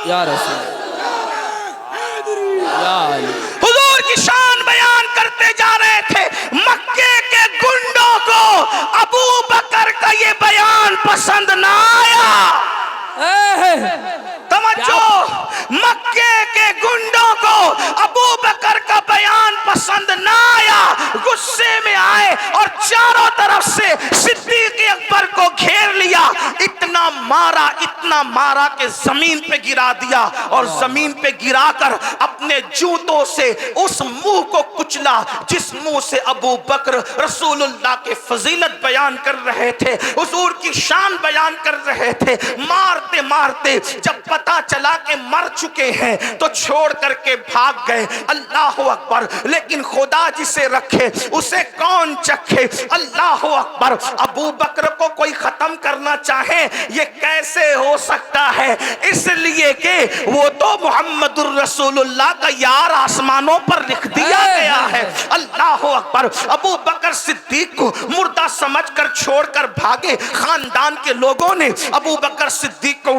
या रसूल या अली। हुजूर की शान बयान करते जा रहे थे। मक्के के गुंडों को अबू बकर का ये बयान पसंद ना आया। तवज्जो, मक्के के गुंडों को अबू बकर का बयान पसंद ना आया, गुस्से में आए और चारों तरफ से सिद्दीक अकबर को घेर लिया। इतना मारा कि जमीन पे गिरा दिया और जमीन पे गिराकर अपने जूतों से उस मुंह को कुचला जिस मुंह से अबू बकर रसूलुल्लाह के फजीलत बयान कर रहे थे, हुजूर की शान बयान कर रहे थे। मारते मारते जब पता चला कि मर चुके हैं तो छोड़ करके भाग गए। अल्लाह अकबर। लेकिन खुदा जिसे रखे उसे कौन चखे। अल्लाह अकबर। अबू बकर को कोई खत्म करना चाहे ये कैसे हो सकता है, इसलिए कि वो तो मुहम्मदुर रसूलुल्लाह का यार आसमानों पर लिख दिया गया है। अल्लाह अकबर। अबू बकर सिद्दीक को मुर्दा समझकर छोड़कर भागे। खानदान के लोगों ने अबू बकर सिद्दीक को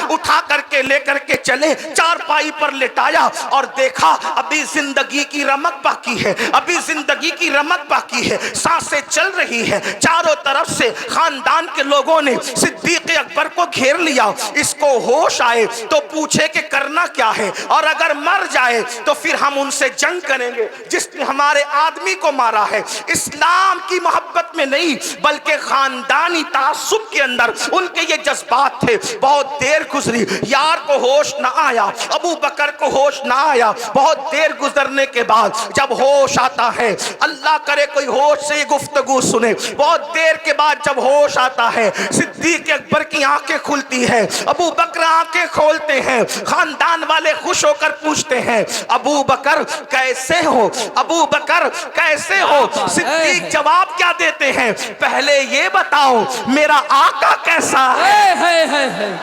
उठा करके लेकर के चले, चारपाई पर लेटाया और देखा अभी जिंदगी की रमक बाकी है, अभी जिंदगी की रमक बाकी है, सांसें चल रही है। चारों तरफ से खानदान के लोगों ने सिद्दीक अकबर को घेर लिया। इसको होश आए तो पूछे कि करना क्या है, और अगर मर जाए तो फिर हम उनसे जंग करेंगे जिसने हमारे आदमी को मारा है। इस्लाम की मोहब्बत में नहीं बल्कि खानदानी तासुब के अंदर उनके ये जज्बात थे। बहुत देर गुजरी, यार को होश ना आया, अबू बकर को होश ना आया। बहुत देर गुजरने के बाद जब होश आता है, अल्लाह करे कोई होश से गुफ्तगू सुने, बहुत देर के बाद जब होश आता है, सिद्दीक अकबर की आंखें खुलती है, अबू बकर आंखें खोलते हैं। खानदान वाले खुश होकर पूछते हैं, अबू बकर कैसे हो, अबू बकर कैसे हो। सिद्दीक जवाब क्या देते हैं, पहले ये बताओ मेरा आका कैसा है,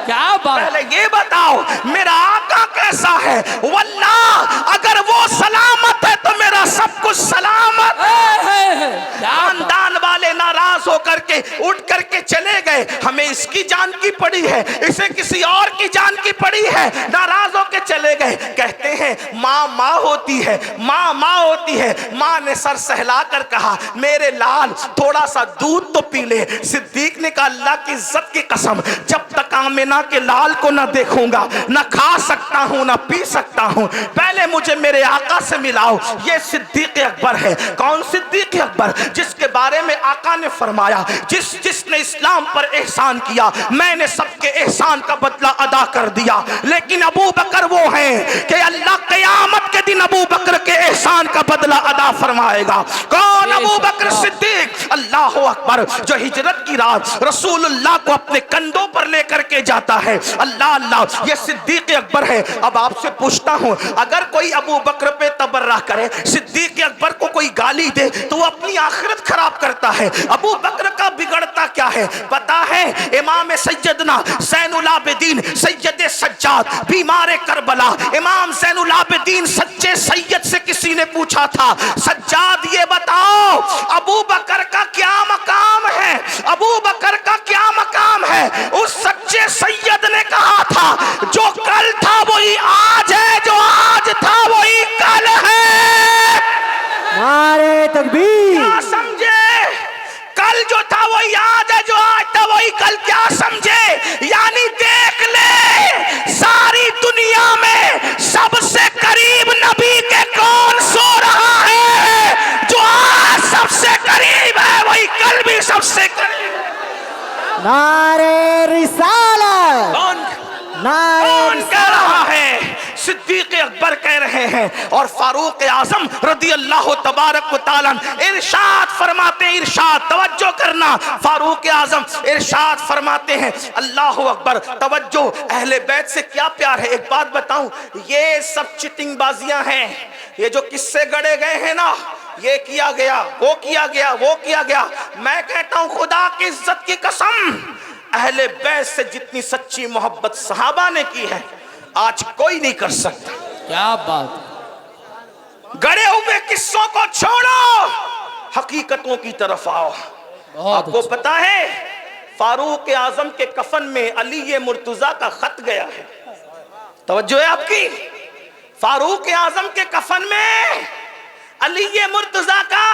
क्या बात। पहले ये बताओ मेरा आका कैसा है। वल्लाह अगर वो सलामत है तो मेरा सब कुछ सलामत है। खानदान वाले नाराज होकर के उठ करके चले गए। हमें इसकी जान की पड़ी है, इसे किसी और की जान की पड़ी है, नाराज होकर चले गए। कहते हैं माँ माँ होती है, माँ माँ होती है। माँ ने सर सहला कर कहा, मेरे लाल थोड़ा सा दूध तो पी ले। सिद्दीक ने कहा, अल्लाह की इज्जत की कसम, जब तक आमिना के लाल को ना देखूंगा ना खा सकता हूँ ना पी सकता हूँ। पहले मुझे मेरे आका से मिलाओ। ये सिद्दीक अकबर है। कौन सिद्दीक अकबर? जिसके बारे में आका ने फरमाया, जिसने इस्लाम पर एहसान किया, मैंने सबके एहसान का बदला अदा कर दिया। लेकिन अबू बकर वो हैं कि अल्लाह क़यामत के दिन अबू बकर के एहसान का बदला अदा फरमाएगा। कौन? अबू बकर सिद्दीक। अल्लाह अकबर। जो हिजरत की रात रसूलुल्लाह को अपने कंधों पर लेकर के जाता है। अल्लाह अल्लाह, ये सिद्दीक अकबर है। अब आपसे पूछता हूं, अगर कोई अबू बकर पे तबर्रा करे, सिद्दीक अकबर को कोई गाली दे तो वो अपनी आखिरत खराब करता है। अबू बकर का बिगड़ता क्या है पता है? इमाम सैयदना ज़ैनुल आबिदीन सैयद सज्जाद बीमार करबला, इमाम ज़ैनुल आबिदीन सच्चे सैयद से किसी ने पूछा था, सज्जाद ये बताओ अबू बकर का क्या मकाम है, अबू बकर का क्या मकाम है? उस सच्चे सैयद ने कहा था, जो कल था वही आज है, जो आज था वही कल है। नारे तकबीर। क्या समझे? कल जो था वही आज है, जो आज था वही कल। क्या समझे? यानी देख ले, सारी दुनिया में सबसे करीब नबी के कौन सो रहा है? जो आज सबसे करीब है वही कल भी सबसे करीब है। नारे रिसालत। कौन कह रहा है? सिद्दीक अकबर कह रहे हैं। और फारूक आजम रदी अल्लाह तबारक व तआला इरशाद फरमाते हैं, इरशाद तवज्जो करना, फारूक आजम इरशाद फरमाते हैं, अल्लाह अकबर, तवज्जो, अहले बैत से क्या प्यार है। एक बात बताऊं, ये सब चिटिंग बाजियां हैं। ये जो किस्से गढ़े गए हैं ना, ये किया गया, वो किया गया, वो किया गया। मैं कहता हूं खुदा की इज्जत की कसम, अहले बैत से जितनी सच्ची मोहब्बत सहाबा ने की है आज कोई नहीं कर सकता। क्या बात। गड़े हुए किस्सों को छोड़ो, हकीकतों की तरफ आओ। आपको पता है फारूक आजम के कफन में अली मुर्तजा का खत गया है। तवज्जो है आपकी। फारूक आजम के कफन में अली मुर्तजा का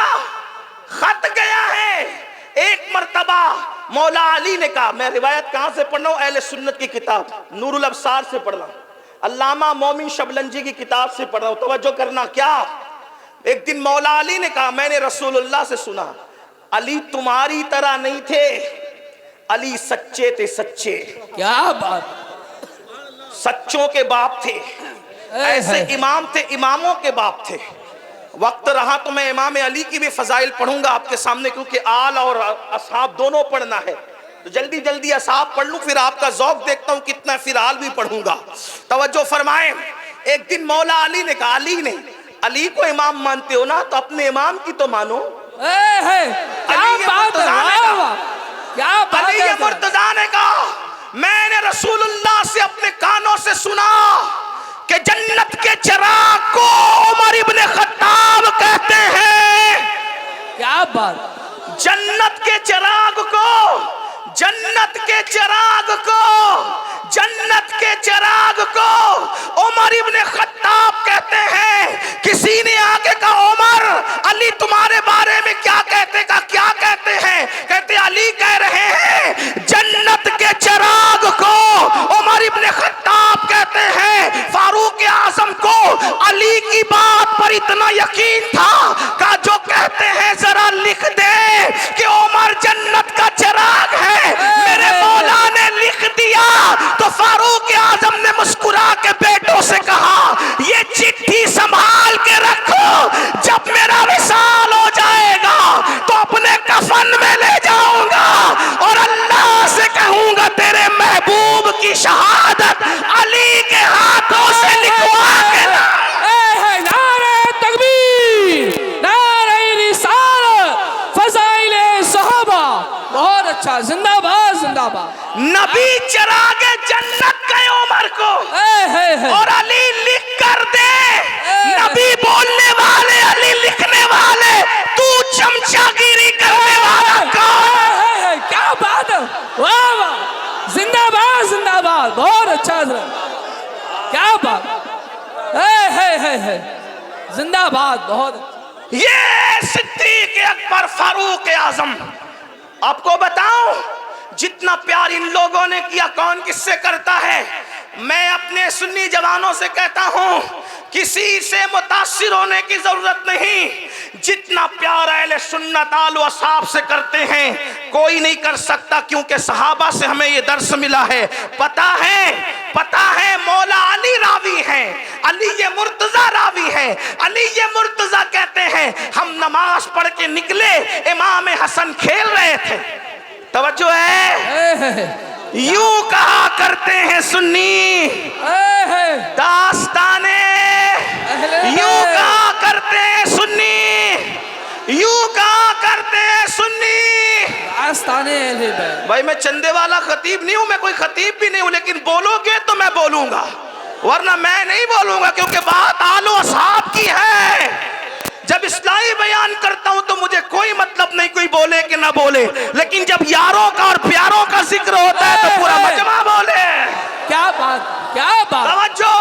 खत गया है। एक मर्तबा मौला अली ने कहा, मैं रिवायत कहां से पढ़ रहा हूं, अहले सुन्नत की किताब नूरुल अब्सार से पढ़ रहा हूं, अल्लामा मोमिन शबलंजी की किताब से पढ़ रहा हूं। तवज्जो करना। क्या एक दिन मौला अली ने कहा, मैंने रसूलुल्लाह से सुना, अली तुम्हारी तरह नहीं थे, अली सच्चे थे, सच्चे। क्या बात, सच्चों के बाप थे, ऐसे इमाम थे, इमामों के बाप थे। वक्त रहा तो मैं इमाम अली की भी फजाइल पढ़ूंगा आपके सामने, क्योंकि आल और असहाब दोनों पढ़ना है, तो जल्दी जल्दी असहाब पढ़ लूं, फिर आपका जौक देखता हूं कितना, फिर आल भी पढ़ूंगा। तवज्जो फरमाएं। एक दिन मौला अली ने कहा, अली ने, अली को इमाम मानते हो ना, तो अपने इमाम की तो मानो। क्या बात है, क्या बात है। मुर्तजा ने कहा, मैंने रसूलुल्लाह से अपने कानों से सुना कि जन्नत के चिराग को उमर इब्ने खत्ताब कहते हैं। क्या बात, जन्नत के चिराग को, जन्नत के चिराग को, जन्नत के चिराग को उमर इब्ने खत्ताब कहते हैं। किसी ने आके कहा, उमर अली तुम्हारे बारे में क्या कहते का, क्या कहते हैं? कहते अली कह रहे हैं जन्नत के चिराग को उमर इब्ने खत्ताब कहते हैं। फारूक आजम को अली की बात पर इतना यकीन था का जो कहते हैं जरा लिख दे कि उमर जन्नत का चिराग है। मेरे मौला ने लिख दिया तो फारूक आजम ने मुस्कुरा के बेटों से कहा, ये चिट्ठी संभाल के रखो, जब मेरा विसाल हो जाएगा तो अपने कफन में ले जाऊंगा और अल्लाह से कहूंगा तेरे महबूब की शहादत अली के हाथों से लिखवा के ला। नारे तकबीर, नारे रिसालत, फज़ाइले सहाबा। बहुत अच्छा, जिंदाबाद जिंदाबाद। नबी चिरागे जन्नत गए उमर को, और अली लिख कर दे। नबी बोलने वाले, अली लिखने वाले, तू चमचागिरी करने वाला कौन? क्या बात है, वाह वाह, जिंदाबाद जिंदाबाद, बहुत अच्छा, क्या बात है, जिंदाबाद, बहुत। ये सिद्दीक अकबर फारूक आजम, आपको बताऊं जितना प्यार इन लोगों ने किया कौन किससे करता है। मैं अपने सुन्नी जवानों से कहता हूं, किसी से मुतासिर होने की जरूरत नहीं, जितना प्यार अहले सुन्नत आल व असहाब से करते हैं कोई नहीं कर सकता, क्योंकि सहाबा से हमें ये दर्स मिला है। पता है मौला अली रावी हैं, अली ये मुर्तजा रावी हैं। अली ये मुर्तजा कहते हैं, हम नमाज पढ़ के निकले, इमाम हसन खेल रहे थे। तवज्जो है, यूं कहा करते हैं सुन्नी दास्ताने, यूं कहा करते हैं सुन्नी, यूं कहा करते हैं सुन्नी दास्ताने। भाई मैं चंदे वाला खतीब नहीं हूं, मैं कोई खतीब भी नहीं हूं, लेकिन बोलोगे तो मैं बोलूंगा, वरना मैं नहीं बोलूंगा, क्योंकि बात आलो असहाब की है। जब इस्लाही बयान करता हूं तो मुझे कोई मतलब नहीं कोई बोले कि ना बोले, लेकिन जब यारों का और प्यारों का जिक्र होता है तो पूरा मजमा बोले। क्या बात, क्या बात। तवज्जो,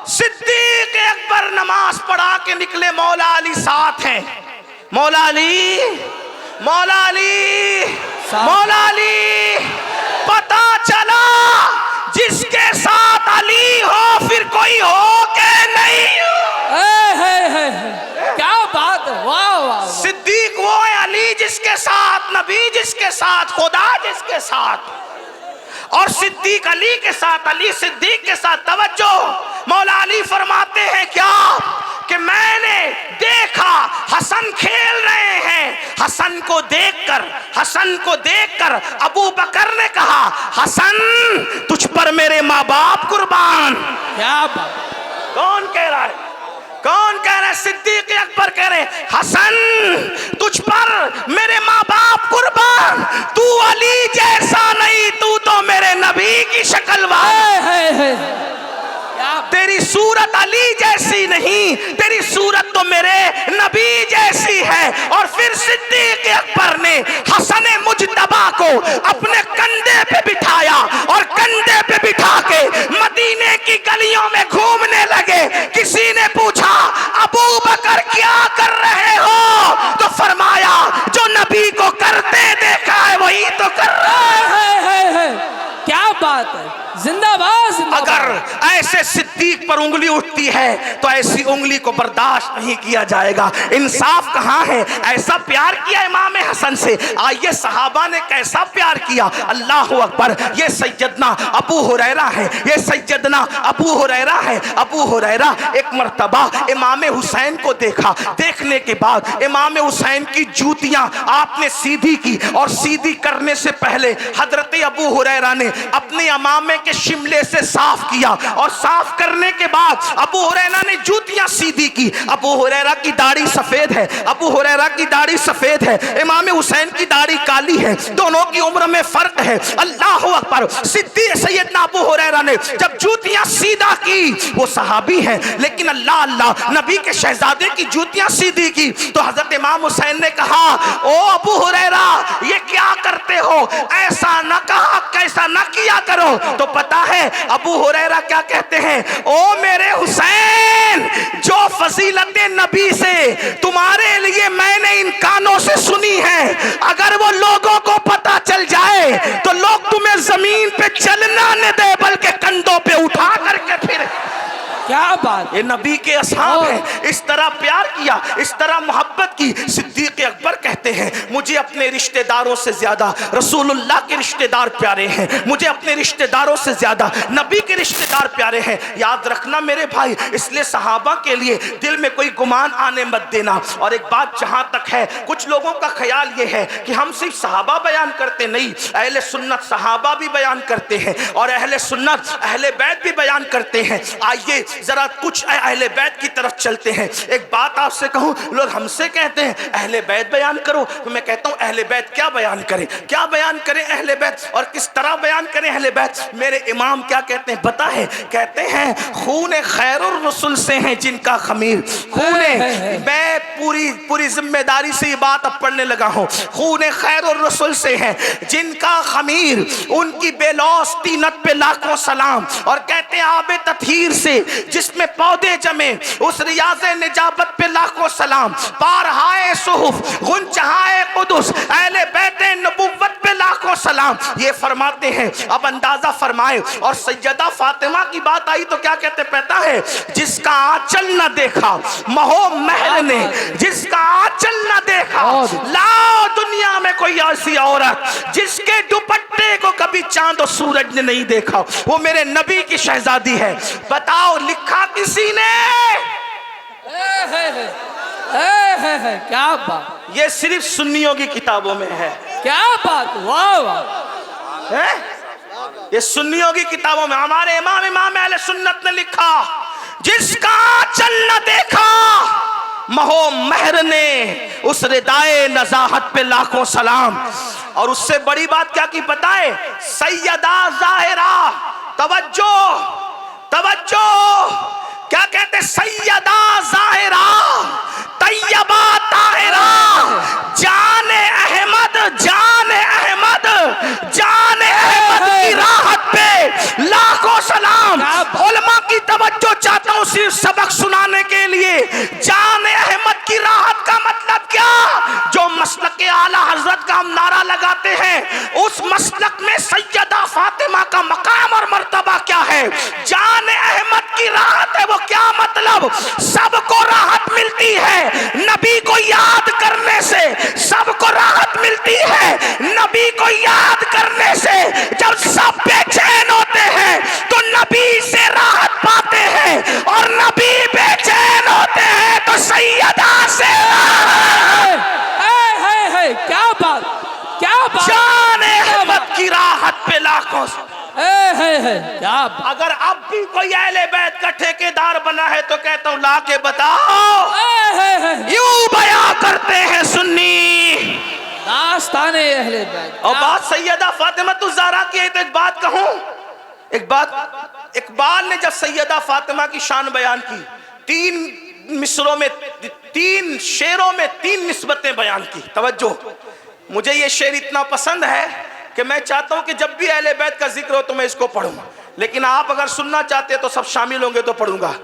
सिद्दीक अकबर नमाज पढ़ा के निकले, मौला अली साथ हैं। मौला अली, मौला अली, मौला अली, पता चला जिसके साथ अली हो फिर कोई हो के नहीं हो। क्या बात, वाह वाह। सिद्दीक वो है अली जिसके साथ, नबी जिसके साथ, खुदा जिसके साथ, और सिद्दीक अली के साथ, अली सिद्दीक के साथ। तवज्जो, मौला अली फरमाते हैं क्या कि मैंने देखा हसन खेल रहे हैं, हसन को देखकर अबू बकर ने कहा, हसन तुझ पर मेरे माँ बाप कुर्बान। क्या बात। कौन कह रहा है, कौन कह रहा है? सिद्दीक अकबर कह रहे, हसन तुझ पर मेरे माँ बाप कुर्बान, तू अली जैसा नहीं, तू तो मेरे नबी की शक्ल वाला। तेरी सूरत अली जैसी नहीं, तेरी सूरत तो मेरे नबी जैसी है। और फिर सिद्दीक अकबर ने हसन मुजतबा को अपने कंधे पे बिठाया और कंधे पे बिठा के मदीने की गली बात है, जिंदाबाद जिंदाबाद। अगर ऐसे सिद्दीक पर उंगली उठती है तो ऐसी उंगली को बर्दाश्त नहीं किया जाएगा। इंसाफ कहाँ है? ऐसा प्यार किया इमाम हसन से, आइए सहाबा ने कैसा प्यार किया। अल्लाह अकबर। ये सैयदना अबू हुरैरा है, ये सैयदना अबू हुरैरा है। अबू हुरैरा एक मर्तबा इमाम हुसैन को देखा, देखने के बाद इमाम हुसैन की जूतियां आपने सीधी की, और सीधी करने से पहले हजरत अबू हुरैरा ने अपने इमामे के शिमले से साफ किया, और साफ करने के बाद अबू हुरैरा ने जूतियां सीधी की। अबू हुरैरा की दाढ़ी सफेद है, अबू हुरैरा की दाढ़ी सफेद है, इमाम हुसैन की दाढ़ी काली है, दोनों की उम्र में फर्क है। अल्लाह अकबर। सिद्दीक सैयदना अबू हुरैरा ने जब जूतियां सीधा की, वो सहाबी हैं लेकिन अल्लाह अल्लाह नबी के शहजादे की जूतियां सीधी की, तो हजरत इमाम हुसैन ने कहा, ओ अबू हुरैरा ये क्या करते हो, ऐसा ना कहा, कैसा ना किया करो। तो पता है अबू हुरैरा क्या कहते हैं, ओ मेरे हुसैन, जो फजीलतें नबी से तुम्हारे लिए मैंने इन कानों से सुनी है, अगर वो लोगों को पता चल जाए तो लोग तुम्हें जमीन पे चलना न दे, बल्कि कंधों पे उठा करके फिर। क्या बात। ये नबी के असहाब हैं, इस तरह प्यार किया, इस तरह मोहब्बत की। सिद्दीक अकबर कहते हैं, मुझे अपने रिश्तेदारों से ज्यादा रसूलुल्लाह के रिश्तेदार प्यारे हैं, मुझे अपने रिश्तेदारों से ज्यादा नबी के रिश्तेदार प्यारे हैं। याद रखना मेरे भाई, इसलिए सहाबा के लिए दिल में कोई गुमान आने मत देना। और एक बात जहां तक है, कुछ लोगों का ख्याल ये है कि हम सिर्फ सहाबा बयान करते नहीं, अहले सुन्नत सहाबा भी बयान करते हैं, और अहले सुन्नत अहले बैत भी बयान करते हैं। आइए जरा कुछ अहले बैत की तरफ चलते हैं। एक बात आपसे कहूं, लोग हमसे कहते हैं अहले बैत बयान करो, तो मैं कहता हूं अहले बैत क्या बयान करें, क्या बयान करें अहले बैत, और किस तरह बयान करें अहले बैत। मेरे इमाम क्या कहते हैं पता है? कहते हैं खूने खैरुर रसूल से हैं जिनका खमीर, खूने, मैं पूरी जिम्मेदारी से ये बात अब पढ़ने लगा हूं, खूने खैरुर रसूल से हैं जिनका खमीर, उनकी बेलौस तीनत पे लाखों सलाम। और कहते हैं आबे ततहीर से जिसमें पौधे जमे, उस रियाज़े निजाबत पे लाखों सलाम। पारहाए सुहुफ गुंचहाए कुदुस, अहले बैते नबुव्वत पे लाखों सलाम। ये फरमाते हैं। अब अंदाजा फरमाए, और सैयदा फातिमा की बात आई तो क्या कहते पता है? जिसका आंचल न देखा महो महल ने, जिसका आंचल न देखा, लाओ दुनिया में कोई ऐसी औरत जिसके दुपट्टे को कभी चांद और सूरज ने नहीं देखा, वो मेरे नबी की शहजादी है। बताओ लिखा किसी ने? क्या बात। ये सिर्फ सुन्नियों की किताबों में है। क्या बात, वाह वाह। है? ये सुन्नियों की किताबों में। हमारे इमाम अहले सुन्नत ने लिखा, जिसका चल न देखा महो महर ने, उस रिदाए नजाहत पे लाखों सलाम। और उससे बड़ी बात क्या की पता है? सैयदा जाहिरा, तवज्जो तवज्जो, क्या कहते? सैयदा जाहिरा तैयबा ताहिरा, जाने अहमद, जाने अहमद, जाने अहमद की राहत पे लाखों सलाम। उलमा की तवज्जो चाहता हूं सिर्फ सबक सुनाने के लिए। जाने अहमद की राहत का मतलब क्या? जो मसलक आला हजरत का हम नारा लगाते हैं, उस मसलक में सैयदा फातिमा का मकाम और मर्तबा क्या है? जाने अहमद की राहत है, वो क्या मतलब? सबको राहत मिलती है नबी को याद करने से, सबको राहत मिलती है नबी को याद करने से। जब सब बेचैन होते हैं तो नबी से राहत पाते हैं, और नबी बेचैन होते हैं तो सैयदा से। क्या बात, क्या बात। जाने अहमद की राहत पे लाखों। क्या बात। अगर अब भी कोई अहले बैत का ठेकेदार बना है तो कहता हूं ला के बताओ। यूं बयां करते हैं सुन्नी दास्ताने अहले बैत। और बात सैयदा फातिमा ज़हरा की है तो एक बात कहूं, एक बात, इकबाल ने जब सैयदा फातिमा की शान बयान की, 3 मिसरों में, 3 शेरों में 3 निस्बतें बयान की। तवज्जो, मुझे ये शेर इतना पसंद है कि मैं चाहता हूं कि जब भी अहले बैत का जिक्र हो तो मैं इसको पढ़ूं, लेकिन आप अगर सुनना चाहते हैं तो सब शामिल होंगे तो पढ़ूंगा।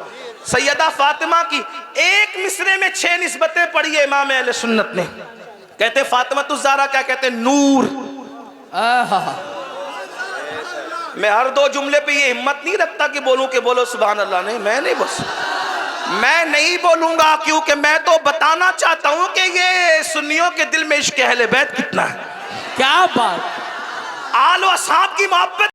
सैयदा फातिमा की एक मिसरे में 6 निस्बतें पढ़ी है इमाम अहले सुन्नत ने। कहते फातिमा ज़हरा क्या कहते? नूर, मैं हर 2 जुमले पे ये हिम्मत नहीं रखता कि बोलूं कि बोलो सुभान अल्लाह। नहीं, मैं नहीं बस मैं नहीं बोलूंगा, क्योंकि मैं तो बताना चाहता हूं कि ये सुन्नियों के दिल में इश्क अहले बैत कितना है। क्या बात। आल व असहाब की मोहब्बत